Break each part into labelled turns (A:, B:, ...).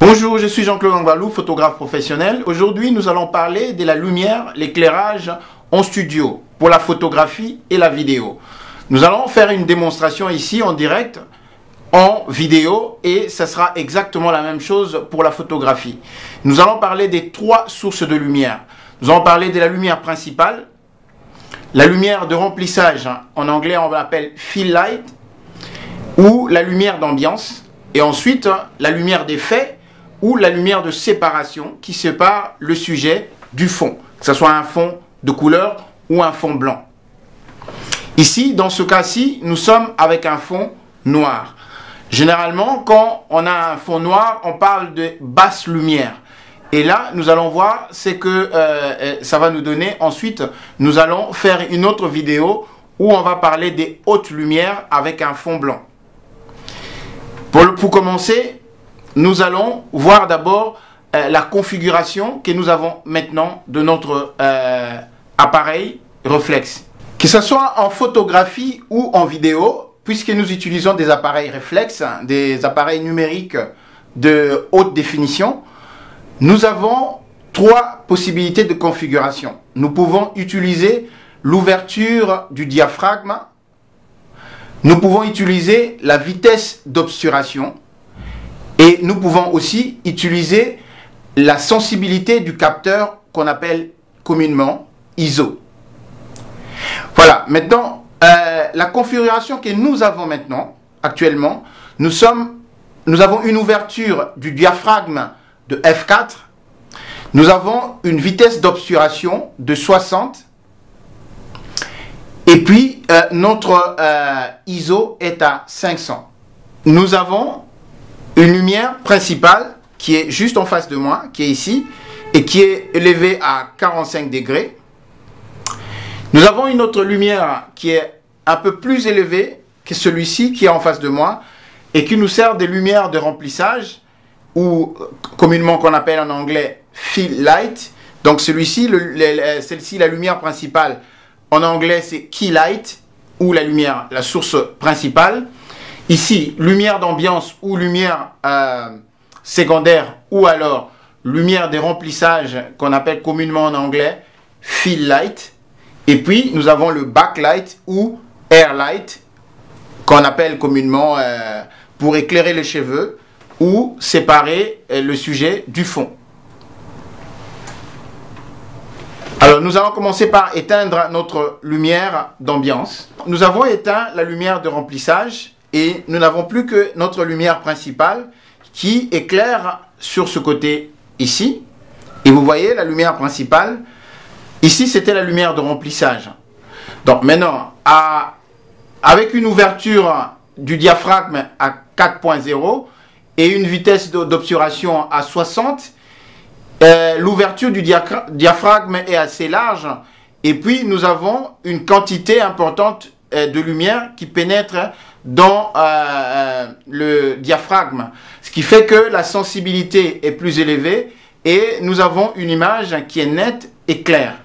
A: Bonjour, je suis Jean-Claude Angvalou, photographe professionnel. Aujourd'hui, nous allons parler de la lumière, l'éclairage en studio pour la photographie et la vidéo. Nous allons faire une démonstration ici en direct, en vidéo, et ça sera exactement la même chose pour la photographie. Nous allons parler des trois sources de lumière. Nous allons parler de la lumière principale, la lumière de remplissage, en anglais on l'appelle fill light, ou la lumière d'ambiance, et ensuite la lumière d'effet ou la lumière de séparation qui sépare le sujet du fond, que ce soit un fond de couleur ou un fond blanc. Ici, dans ce cas-ci, nous sommes avec un fond noir. Généralement, quand on a un fond noir, on parle de basse lumière. Et là, nous allons voir, c'est que ça va nous donner, ensuite, nous allons faire une autre vidéo où on va parler des hautes lumières avec un fond blanc. Pour commencer, nous allons voir d'abord la configuration que nous avons maintenant de notre appareil réflexe. Que ce soit en photographie ou en vidéo, puisque nous utilisons des appareils réflexes, des appareils numériques de haute définition, nous avons trois possibilités de configuration. Nous pouvons utiliser l'ouverture du diaphragme, nous pouvons utiliser la vitesse d'obturation et nous pouvons aussi utiliser la sensibilité du capteur qu'on appelle communément ISO. Voilà, maintenant, la configuration que nous avons maintenant, actuellement, nous avons une ouverture du diaphragme de F4, nous avons une vitesse d'obturation de 60, et puis notre ISO est à 500. Nous avons une lumière principale qui est juste en face de moi, qui est ici, et qui est élevée à 45 degrés. Nous avons une autre lumière qui est un peu plus élevée que celui-ci qui est en face de moi, et qui nous sert de lumière de remplissage, ou communément qu'on appelle en anglais fill light. Donc celui-ci, celle-ci, la lumière principale, en anglais c'est key light, ou la lumière, la source principale. Ici, lumière d'ambiance ou lumière secondaire, ou alors lumière de remplissage qu'on appelle communément en anglais fill light. Et puis nous avons le backlight ou air light qu'on appelle communément pour éclairer les cheveux ou séparer le sujet du fond. Alors nous allons commencer par éteindre notre lumière d'ambiance. Nous avons éteint la lumière de remplissage et nous n'avons plus que notre lumière principale qui éclaire sur ce côté ici. Et vous voyez la lumière principale. Ici c'était la lumière de remplissage. Donc maintenant, avec une ouverture du diaphragme à 4.0 et une vitesse d'obturation à 60, l'ouverture du diaphragme est assez large et puis nous avons une quantité importante de lumière qui pénètre dans le diaphragme, ce qui fait que la sensibilité est plus élevée et nous avons une image qui est nette et claire.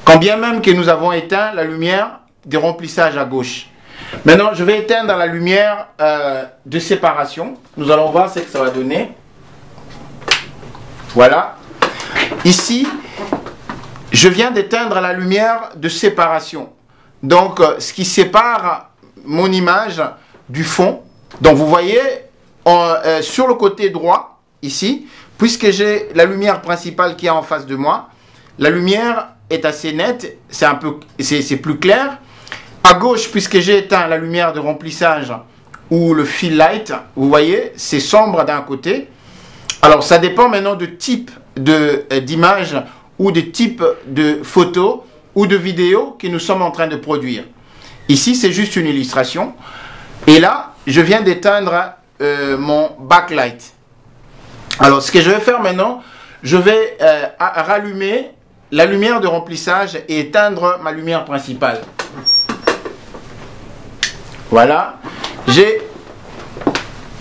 A: Quand bien même que nous avons éteint la lumière de remplissage à gauche. Maintenant, je vais éteindre la lumière de séparation. Nous allons voir ce que ça va donner. Voilà. Ici, je viens d'éteindre la lumière de séparation. Donc, ce qui sépare mon image du fond. Donc, vous voyez, sur le côté droit, ici, puisque j'ai la lumière principale qui est en face de moi, la lumière est assez nette, c'est plus clair. À gauche, puisque j'ai éteint la lumière de remplissage ou le fill light, vous voyez, c'est sombre d'un côté. Alors, ça dépend maintenant du type d'image ou de type de photo ou de vidéo que nous sommes en train de produire. Ici, c'est juste une illustration. Et là, je viens d'éteindre mon backlight. Alors, ce que je vais faire maintenant, je vais rallumer la lumière de remplissage et éteindre ma lumière principale. Voilà. J'ai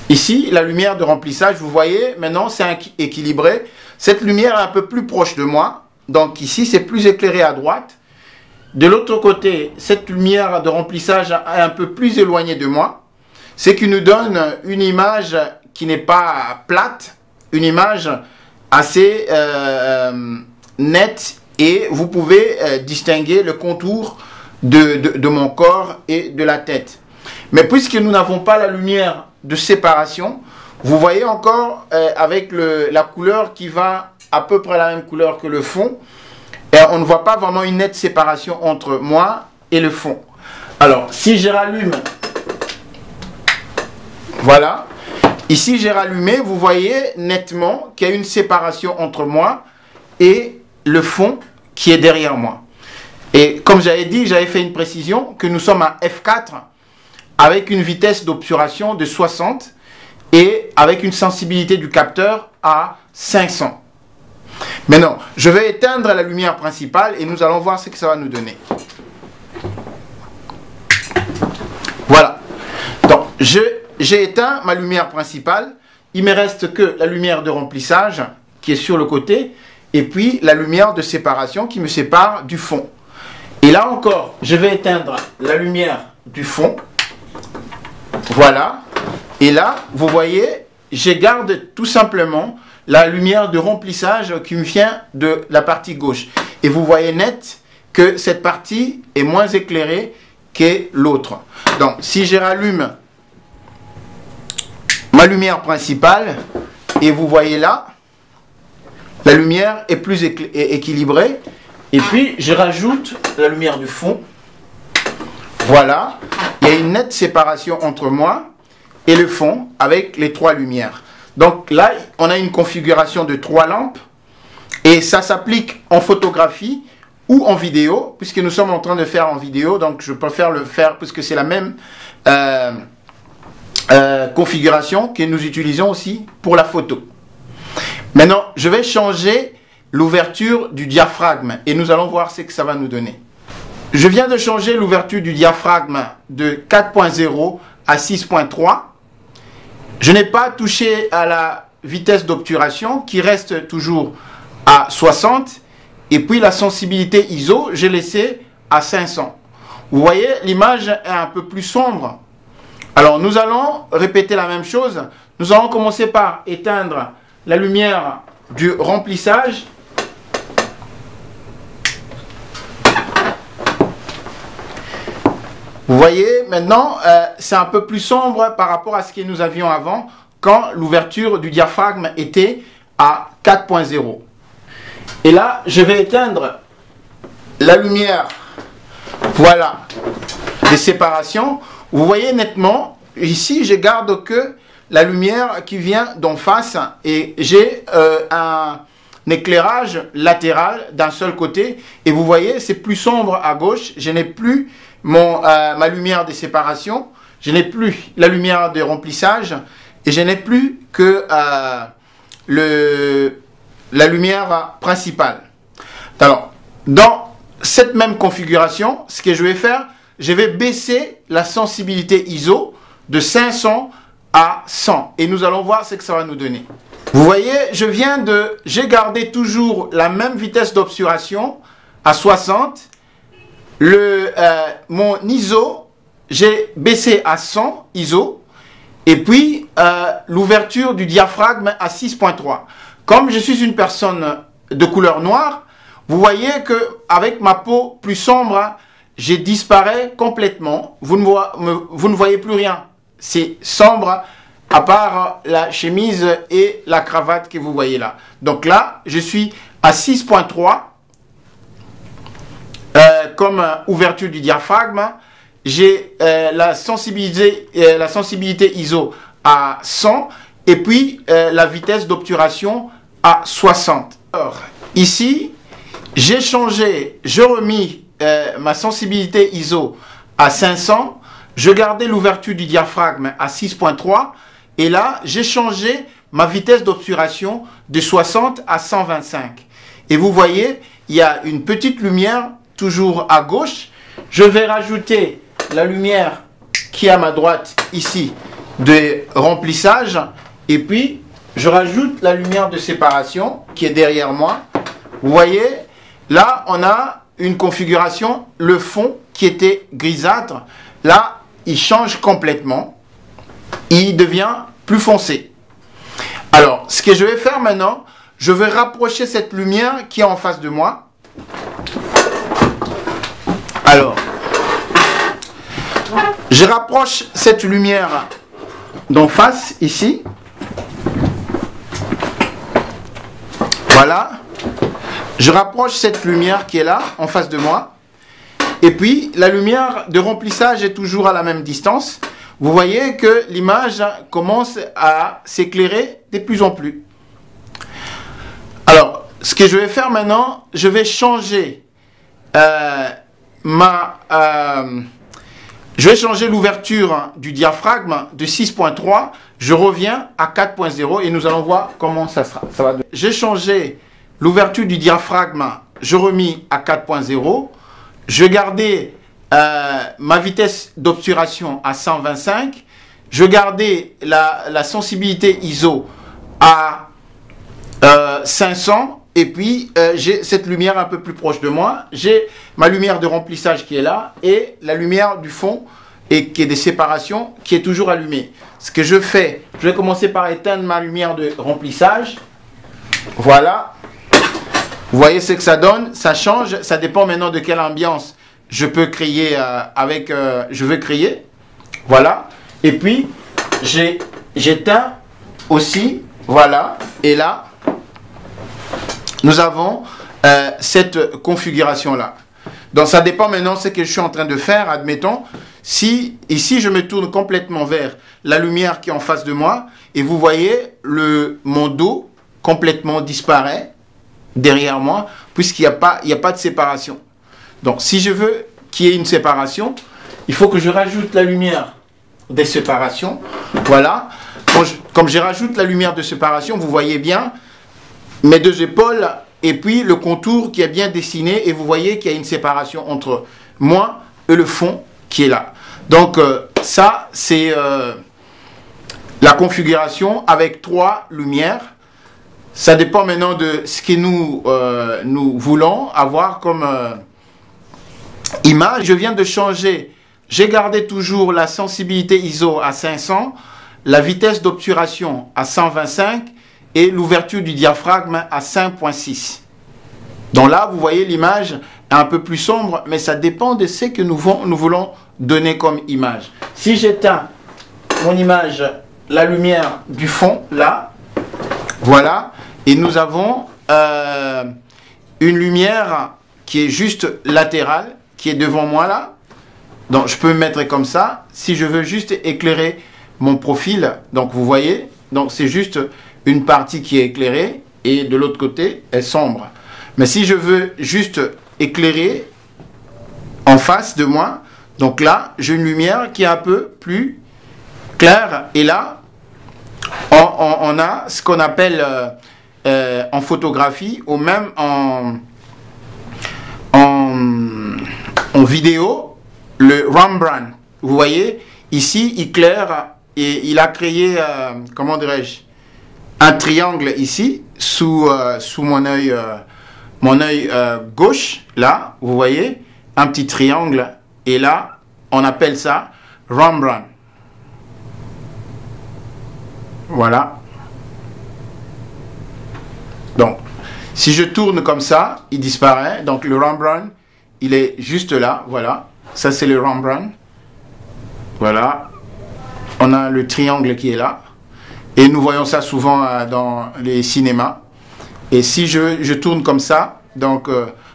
A: ici la lumière de remplissage. Vous voyez, maintenant c'est équilibré. Cette lumière est un peu plus proche de moi. Donc ici, c'est plus éclairé à droite. De l'autre côté, cette lumière de remplissage est un peu plus éloignée de moi. Ce qui nous donne une image qui n'est pas plate, une image assez nette, et vous pouvez distinguer le contour de mon corps et de la tête. Mais puisque nous n'avons pas la lumière de séparation, vous voyez encore avec la couleur qui va à peu près la même couleur que le fond, et on ne voit pas vraiment une nette séparation entre moi et le fond. Alors, si je rallume, voilà, ici j'ai rallumé, vous voyez nettement qu'il y a une séparation entre moi et le fond qui est derrière moi. Et comme j'avais dit, j'avais fait une précision que nous sommes à f4 avec une vitesse d'obturation de 60 et avec une sensibilité du capteur à 500. Maintenant, je vais éteindre la lumière principale et nous allons voir ce que ça va nous donner. Voilà. Donc, j'ai éteint ma lumière principale. Il me reste que la lumière de remplissage qui est sur le côté et puis la lumière de séparation qui me sépare du fond. Et là encore, je vais éteindre la lumière du fond. Voilà. Et là, vous voyez, je garde tout simplement la lumière de remplissage qui me vient de la partie gauche. Et vous voyez net que cette partie est moins éclairée que l'autre. Donc, si je rallume ma lumière principale, et vous voyez là, la lumière est plus équilibrée. Et puis, je rajoute la lumière du fond. Voilà. Il y a une nette séparation entre moi et le fond avec les trois lumières. Donc là, on a une configuration de 3 lampes. Et ça s'applique en photographie ou en vidéo, puisque nous sommes en train de faire en vidéo. Donc je préfère le faire puisque c'est la même configuration que nous utilisons aussi pour la photo. Maintenant, je vais changer l'ouverture du diaphragme et nous allons voir ce que ça va nous donner. Je viens de changer l'ouverture du diaphragme de 4.0 à 6.3. Je n'ai pas touché à la vitesse d'obturation qui reste toujours à 60. Et puis la sensibilité ISO, j'ai laissé à 500. Vous voyez, l'image est un peu plus sombre. Alors nous allons répéter la même chose. Nous allons commencer par éteindre la lumière du remplissage. Vous voyez, maintenant, c'est un peu plus sombre par rapport à ce que nous avions avant, quand l'ouverture du diaphragme était à 4.0. Et là, je vais éteindre la lumière, voilà, des séparations. Vous voyez nettement, ici, je garde que la lumière qui vient d'en face et j'ai un éclairage latéral d'un seul côté. Et vous voyez, c'est plus sombre à gauche. Je n'ai plus ma lumière de séparation, je n'ai plus la lumière de remplissage et je n'ai plus que la lumière principale. Alors, dans cette même configuration, ce que je vais faire, je vais baisser la sensibilité ISO de 500 à 100 et nous allons voir ce que ça va nous donner. Vous voyez, j'ai gardé toujours la même vitesse d'obturation à 60. Mon ISO, j'ai baissé à 100 ISO et puis l'ouverture du diaphragme à 6.3. Comme je suis une personne de couleur noire, vous voyez que avec ma peau plus sombre, je disparais complètement. Vous ne voyez plus rien. C'est sombre à part la chemise et la cravate que vous voyez là. Donc là, je suis à 6.3. Comme ouverture du diaphragme, j'ai la sensibilité ISO à 100 et puis la vitesse d'obturation à 60. Alors, ici, j'ai remis ma sensibilité ISO à 500, je gardais l'ouverture du diaphragme à 6.3 et là, j'ai changé ma vitesse d'obturation de 60 à 125. Et vous voyez, il y a une petite lumière toujours à gauche. Je vais rajouter la lumière qui est à ma droite ici de remplissage et puis je rajoute la lumière de séparation qui est derrière moi. Vous voyez, là on a une configuration, le fond qui était grisâtre, là il change complètement, il devient plus foncé. Alors, ce que je vais faire maintenant, je vais rapprocher cette lumière qui est en face de moi. Alors, je rapproche cette lumière d'en face, ici. Voilà. Je rapproche cette lumière qui est là, en face de moi. Et puis, la lumière de remplissage est toujours à la même distance. Vous voyez que l'image commence à s'éclairer de plus en plus. Alors, ce que je vais faire maintenant, je vais changer je vais changer l'ouverture du diaphragme de 6.3. Je reviens à 4.0 et nous allons voir comment ça sera. J'ai changé l'ouverture du diaphragme, je remis à 4.0. Je gardais ma vitesse d'obturation à 125. Je gardais la sensibilité ISO à 500. Et puis, j'ai cette lumière un peu plus proche de moi. J'ai ma lumière de remplissage qui est là et la lumière du fond et qui est des séparations qui est toujours allumée. Ce que je fais, je vais commencer par éteindre ma lumière de remplissage. Voilà. Vous voyez ce que ça donne. Ça change. Ça dépend maintenant de quelle ambiance je peux créer je veux créer. Voilà. Et puis, j'éteins aussi. Voilà. Et là, nous avons cette configuration-là. Donc, ça dépend maintenant de ce que je suis en train de faire. Admettons, si ici, je me tourne complètement vers la lumière qui est en face de moi, et vous voyez, mon dos complètement disparaît derrière moi, puisqu'il n'y a pas de séparation. Donc, si je veux qu'il y ait une séparation, il faut que je rajoute la lumière des séparations. Voilà. Comme je rajoute la lumière de séparation, vous voyez bien mes deux épaules et puis le contour qui est bien dessiné et vous voyez qu'il y a une séparation entre moi et le fond qui est là. Donc ça c'est la configuration avec 3 lumières. Ça dépend maintenant de ce que nous voulons avoir comme image. Je viens de changer, j'ai gardé toujours la sensibilité ISO à 500, la vitesse d'obturation à 125 et l'ouverture du diaphragme à 5.6. Donc là, vous voyez l'image est un peu plus sombre, mais ça dépend de ce que nous voulons donner comme image. Si j'éteins mon image, la lumière du fond, là, voilà, et nous avons une lumière qui est juste latérale, qui est devant moi là. Donc je peux me mettre comme ça. Si je veux juste éclairer mon profil, donc vous voyez, donc c'est juste une partie qui est éclairée et de l'autre côté est sombre. Mais si je veux juste éclairer en face de moi, donc là j'ai une lumière qui est un peu plus claire et là on a ce qu'on appelle en photographie ou même en vidéo le Rembrandt. Vous voyez ici il claire et il a créé comment dirais-je un triangle ici sous mon œil gauche là vous voyez un petit triangle et là on appelle ça Rembrandt. Voilà. Donc si je tourne comme ça il disparaît. Donc le Rembrandt il est juste là. Voilà, ça c'est le Rembrandt. Voilà, on a le triangle qui est là et nous voyons ça souvent dans les cinémas. Et si je tourne comme ça, donc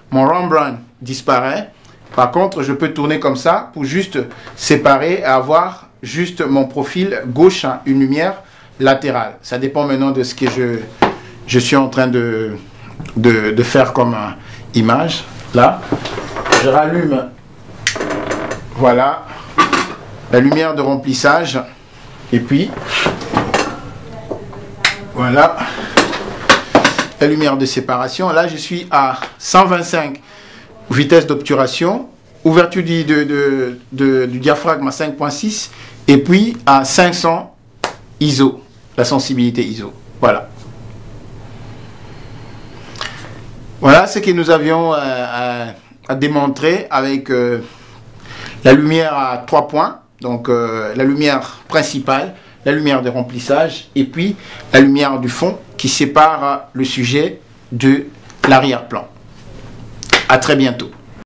A: mon Rembrandt disparaît. Par contre, je peux tourner comme ça pour juste séparer et avoir juste mon profil gauche, hein, une lumière latérale. Ça dépend maintenant de ce que je suis en train de faire comme image. Là, je rallume, voilà, la lumière de remplissage. Et puis, voilà, la lumière de séparation. Là, je suis à 125 vitesse d'obturation, ouverture du diaphragme à 5.6 et puis à 500 ISO, la sensibilité ISO. Voilà. Voilà ce que nous avions à démontrer avec la lumière à 3 points. Donc la lumière principale, la lumière de remplissage et puis la lumière du fond qui sépare le sujet de l'arrière-plan. À très bientôt.